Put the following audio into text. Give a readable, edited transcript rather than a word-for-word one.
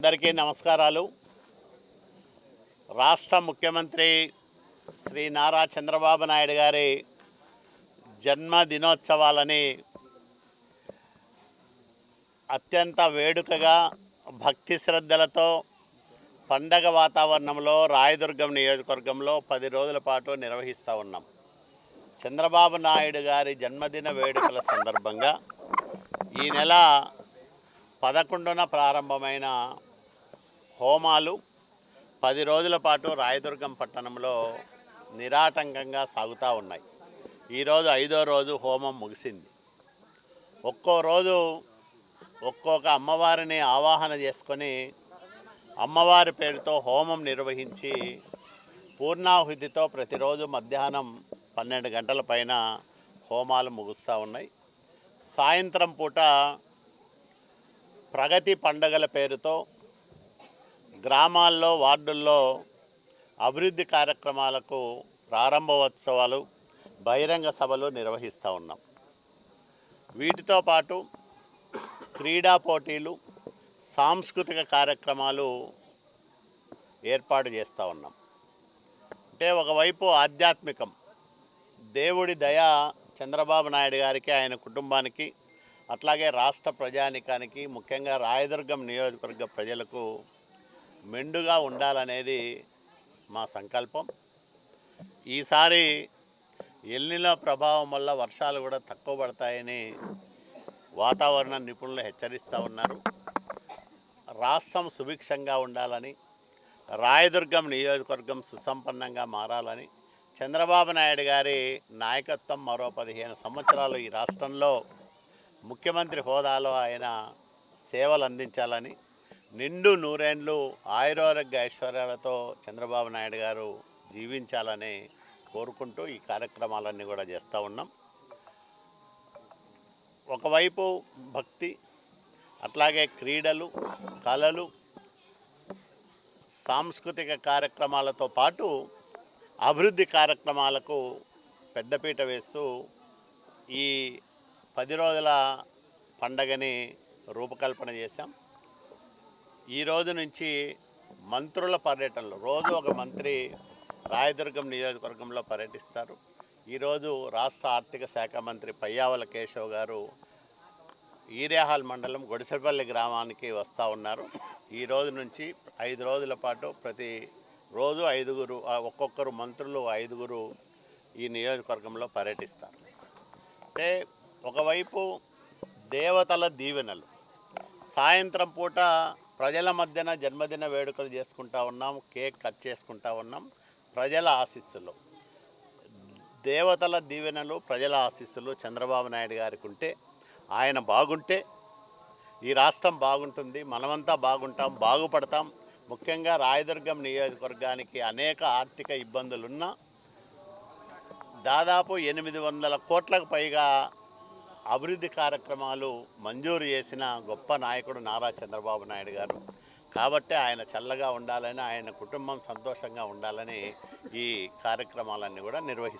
అందరికీ నమస్కారాలు. రాష్ట్ర ముఖ్యమంత్రి శ్రీ నారా చంద్రబాబు నాయుడు గారి జన్మదినోత్సవాలని అత్యంత వేడుకగా భక్తి శ్రద్ధలతో పండగ వాతావరణంలో రాయదుర్గం నియోజకవర్గంలో 10 రోజుల పాటు నిర్వహిస్తూ ఉన్నాం. చంద్రబాబు నాయుడు గారి జన్మదిన వేడుకల సందర్భంగా ఈ నెల 11న ప్రారంభమైన హోమాలు 10 రోజుల పాటు రాయదుర్గం పట్టణంలో నిరాటంకంగా సాగుతూ ఉన్నాయి. ఈరోజు 5వ రోజు హోమం ముగిసింది. ఒక్కో రోజు ఒక్కొక్క అమ్మవారిని ఆవాహన చేసుకొని అమ్మవారి పేరుతో హోమం నిర్వహించి పూర్ణాహుతితో ప్రతిరోజు మధ్యాహ్నం 12 గంటల పైన హోమాలు ముగుస్తూ ఉన్నాయి. సాయంత్రం పూట ప్రగతి పండుగల పేరుతో గ్రామాల్లో వార్డుల్లో అభివృద్ధి కార్యక్రమాలకు ప్రారంభోత్సవాలు బహిరంగ సభలు నిర్వహిస్తూ ఉన్నాం. వీటితో పాటు క్రీడా పోటీలు సాంస్కృతిక కార్యక్రమాలు ఏర్పాటు చేస్తూ ఉన్నాం. అంటే ఒకవైపు ఆధ్యాత్మికం, దేవుడి దయ చంద్రబాబు నాయుడు గారికి ఆయన కుటుంబానికి అట్లాగే రాష్ట్ర ప్రజానికానికి ముఖ్యంగా రాయదుర్గం నియోజకవర్గ ప్రజలకు మెండుగా ఉండాలనేది మా సంకల్పం. ఈసారి ఎల్నినో ప్రభావం వల్ల వర్షాలు కూడా తక్కువ పడతాయని వాతావరణ నిపుణులు హెచ్చరిస్తూ ఉన్నారు. రాష్ట్రం సుభిక్షంగా ఉండాలని, రాయదుర్గం నియోజకవర్గం సుసంపన్నంగా మారాలని, చంద్రబాబు నాయుడు గారి నాయకత్వం మరో 15 సంవత్సరాలు ఈ రాష్ట్రంలో ముఖ్యమంత్రి హోదాలో ఆయన సేవలు అందించాలని, నిండు నూరేండ్లు ఆయురారోగ్య ఐశ్వర్యాలతో చంద్రబాబు నాయుడు గారు జీవించాలని కోరుకుంటూ ఈ కార్యక్రమాలన్నీ కూడా చేస్తూ ఉన్నాం. ఒకవైపు భక్తి, అట్లాగే క్రీడలు, కళలు, సాంస్కృతిక కార్యక్రమాలతో పాటు అభివృద్ధి కార్యక్రమాలకు పెద్దపీట వేస్తూ ఈ 10 రోజుల పండగని రూపకల్పన చేశాం. ఈ రోజు నుంచి మంత్రుల పర్యటనలు, రోజు ఒక మంత్రి రాయదుర్గం నియోజకవర్గంలో పర్యటిస్తారు. ఈరోజు రాష్ట్ర ఆర్థిక శాఖ మంత్రి పయ్యావుల కేశవ్ గారు ఈరేహాల్ మండలం గొడిసెపల్లి గ్రామానికి వస్తూ ఉన్నారు. ఈ రోజు నుంచి 5 రోజుల పాటు ప్రతి రోజు 5గురు, ఒక్కొక్కరు మంత్రులు 5గురు ఈ నియోజకవర్గంలో పర్యటిస్తారు. అంటే ఒకవైపు దేవతల దీవెనలు, సాయంత్రం పూట ప్రజల మధ్యన జన్మదిన వేడుకలు చేసుకుంటూ ఉన్నాం, కేక్ కట్ చేసుకుంటూ ఉన్నాం. ప్రజల ఆశీస్సులు, దేవతల దీవెనలు, ప్రజల ఆశీస్సులు చంద్రబాబు నాయుడు గారికి ఉంటే, ఆయన బాగుంటే ఈ రాష్ట్రం బాగుంటుంది, మనమంతా బాగుంటాం, బాగుపడతాం. ముఖ్యంగా రాయదుర్గం నియోజకవర్గానికి అనేక ఆర్థిక ఇబ్బందులున్నా దాదాపు 800 కోట్లకు పైగా అభివృద్ధి కార్యక్రమాలు మంజూరు చేసిన గొప్ప నాయకుడు నారా చంద్రబాబు నాయుడు గారు. కాబట్టి ఆయన చల్లగా ఉండాలని, ఆయన కుటుంబం సంతోషంగా ఉండాలని ఈ కార్యక్రమాలన్నీ కూడా నిర్వహిస్తారు.